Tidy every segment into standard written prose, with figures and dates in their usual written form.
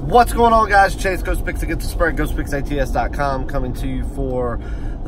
What's going on, guys? Chase Ghost Picks Against the Spread, GhostPicksATS.com, coming to you for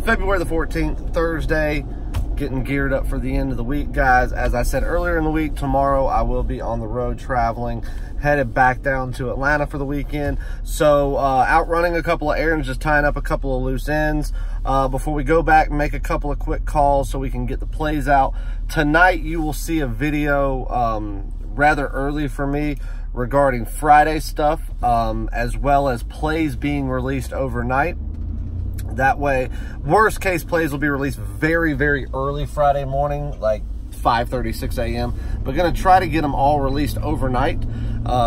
February the 14th, Thursday. Getting geared up for the end of the week, guys. As I said earlier in the week, tomorrow I will be on the road traveling, headed back down to Atlanta for the weekend. So out running a couple of errands, just tying up a couple of loose ends before we go back and make a couple of quick calls so we can get the plays out. Tonight you will see a video rather early for me regarding Friday stuff, as well as plays being released overnight. That way, worst case plays will be released very, very early Friday morning, like 5:30, 6 a.m. But going to try to get them all released overnight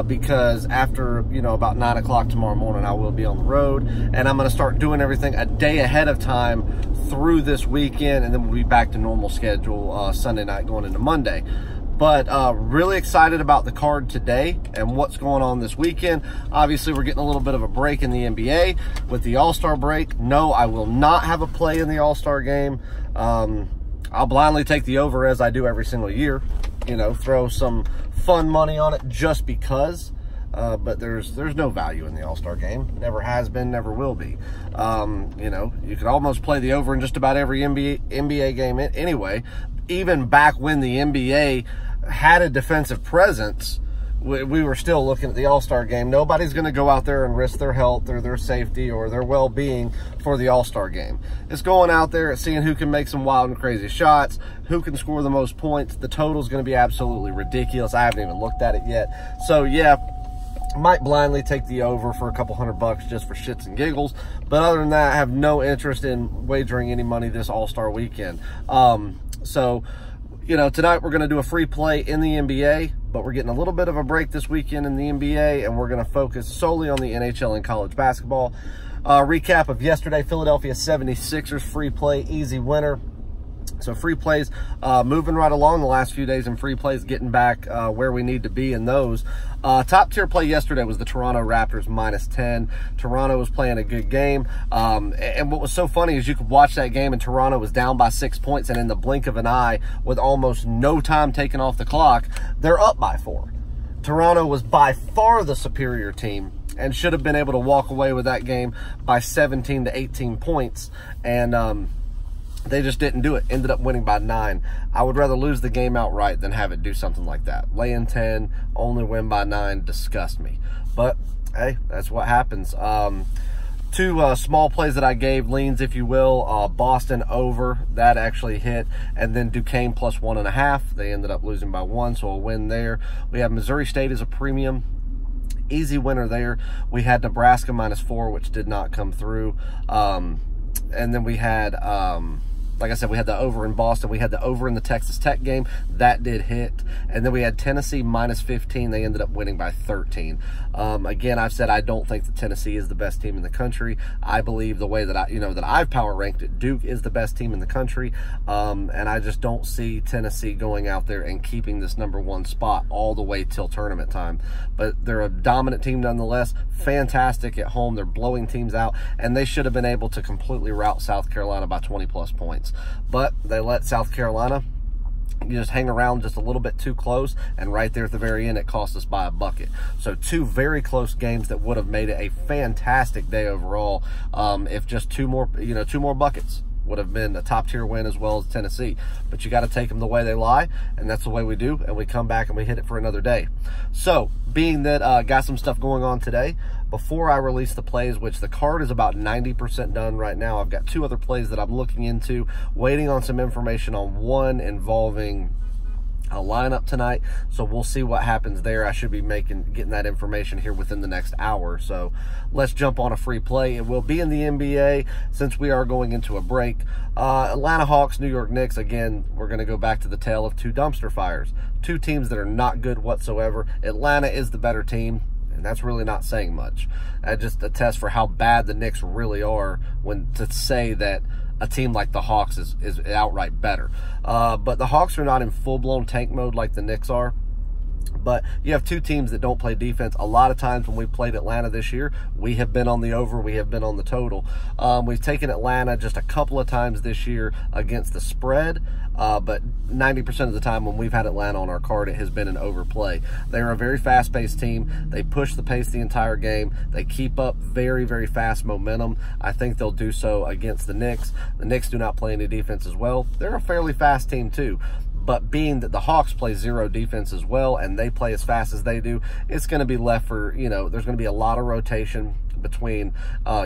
because after, about 9 o'clock tomorrow morning, I will be on the road. And I'm going to start doing everything a day ahead of time through this weekend. And then we'll be back to normal schedule Sunday night going into Monday. But really excited about the card today and what's going on this weekend. Obviously, we're getting a little bit of a break in the NBA with the All-Star break. No, I will not have a play in the All-Star game. I'll blindly take the over as I do every single year. Throw some fun money on it just because. But there's no value in the All-Star game. Never has been, never will be. You could almost play the over in just about every NBA game anyway. Even back when the NBA had a defensive presence, we were still looking at the All-Star game. Nobody's going to go out there and risk their health or their safety or their well-being for the All-Star game. It's going out there and seeing who can make some wild and crazy shots, who can score the most points. The total's going to be absolutely ridiculous. I haven't even looked at it yet. So, yeah, might blindly take the over for a couple $100 just for shits and giggles. But other than that, I have no interest in wagering any money this All-Star weekend. Tonight we're going to do a free play in the NBA, but we're getting a little bit of a break this weekend in the NBA, and we're going to focus solely on the NHL and college basketball. Recap of yesterday, Philadelphia 76ers free play, easy winner. So free plays, moving right along the last few days in free plays, getting back where we need to be in those. Top tier play yesterday was the Toronto Raptors -10. Toronto was playing a good game. And what was so funny is you could watch that game and Toronto was down by 6 points, and in the blink of an eye, with almost no time taken off the clock, they're up by 4. Toronto was by far the superior team and should have been able to walk away with that game by 17 to 18 points. And they just didn't do it. Ended up winning by 9. I would rather lose the game outright than have it do something like that. Lay in 10, only win by 9, disgust me. But, hey, that's what happens. Two small plays that I gave, leans, if you will. Boston over, that actually hit. And then Duquesne plus 1.5. They ended up losing by 1, so a win there. We have Missouri State as a premium. Easy winner there. We had Nebraska -4, which did not come through. And then we had, like I said, we had the over in Boston. We had the over in the Texas Tech game. That did hit. And then we had Tennessee -15. They ended up winning by 13. Again, I've said I don't think that Tennessee is the best team in the country. I believe the way that that I've power ranked it, Duke is the best team in the country. And I just don't see Tennessee going out there and keeping this #1 spot all the way till tournament time. But they're a dominant team nonetheless. Fantastic at home. They're blowing teams out. And they should have been able to completely rout South Carolina by 20+ points. But they let South Carolina just hang around just a little bit too close, and right there at the very end, it cost us by a bucket. So 2 very close games that would have made it a fantastic day overall. If just 2 more buckets would have been a top-tier win as well as Tennessee. But you got to take them the way they lie, and that's the way we do, and we come back and we hit it for another day. So, being that got some stuff going on today, before I release the plays, which the card is about 90% done right now, I've got 2 other plays that I'm looking into, waiting on some information on one involving a lineup tonight, so we'll see what happens there. I should be getting that information here within the next hour. So let's jump on a free play. It will be in the NBA since we are going into a break. Atlanta Hawks, New York Knicks. Again, we're going to go back to the tale of 2 dumpster fires. 2 teams that are not good whatsoever. Atlanta is the better team, and that's really not saying much. That just attests for how bad the Knicks really are to say that a team like the Hawks is outright better. But the Hawks are not in full-blown tank mode like the Knicks are. But you have two teams that don't play defense. A lot of times when we played Atlanta this year, we have been on the over, we have been on the total. We've taken Atlanta just a couple of times this year against the spread, but 90% of the time when we've had Atlanta on our card, it has been an overplay. They're a very fast-paced team. They push the pace the entire game. They keep up very, very fast momentum. I think they'll do so against the Knicks. The Knicks do not play any defense as well. They're a fairly fast team too. But being that the Hawks play zero defense as well, and they play as fast as they do, it's going to be left for, you know, there's going to be a lot of rotation between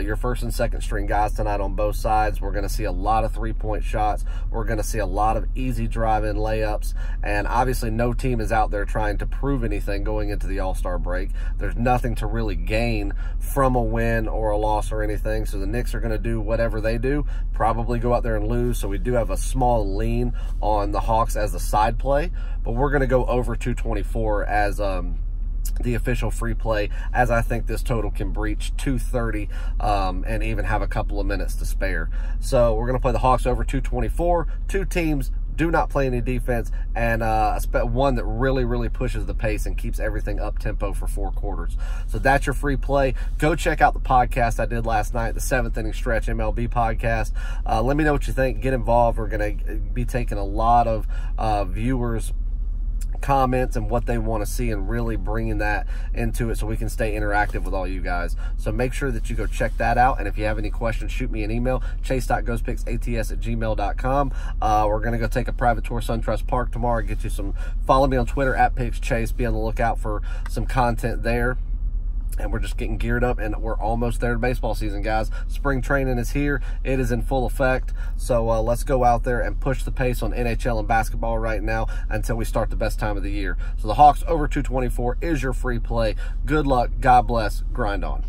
your first and second string guys tonight on both sides. We're going to see a lot of three-point shots. We're going to see a lot of easy drive-in layups. And obviously no team is out there trying to prove anything going into the All-Star break. There's nothing to really gain from a win or a loss or anything. So the Knicks are going to do whatever they do, probably go out there and lose. So we do have a small lean on the Hawks as the side play, but we're going to go over 224 as the official free play, as I think this total can breach 230 and even have a couple of minutes to spare. So we're going to play the Hawks over 224. Two teams do not play any defense, and one that really, really pushes the pace and keeps everything up tempo for 4 quarters. So that's your free play. Go check out the podcast I did last night, the 7th Inning Stretch MLB podcast. Let me know what you think. Get involved. We're going to be taking a lot of viewers' comments and what they want to see and really bringing that into it so we can stay interactive with all you guys. So make sure that you go check that out, and if you have any questions, shoot me an email, chase.ghostpicksats@gmail.com. We're going to go take a private tour SunTrust Park tomorrow, get you some, follow me on Twitter @PicksChase, be on the lookout for some content there. And we're just getting geared up, and we're almost there to baseball season, guys. Spring training is here. It is in full effect. So let's go out there and push the pace on NHL and basketball right now until we start the best time of the year. So the Hawks over 224 is your free play. Good luck. God bless. Grind on.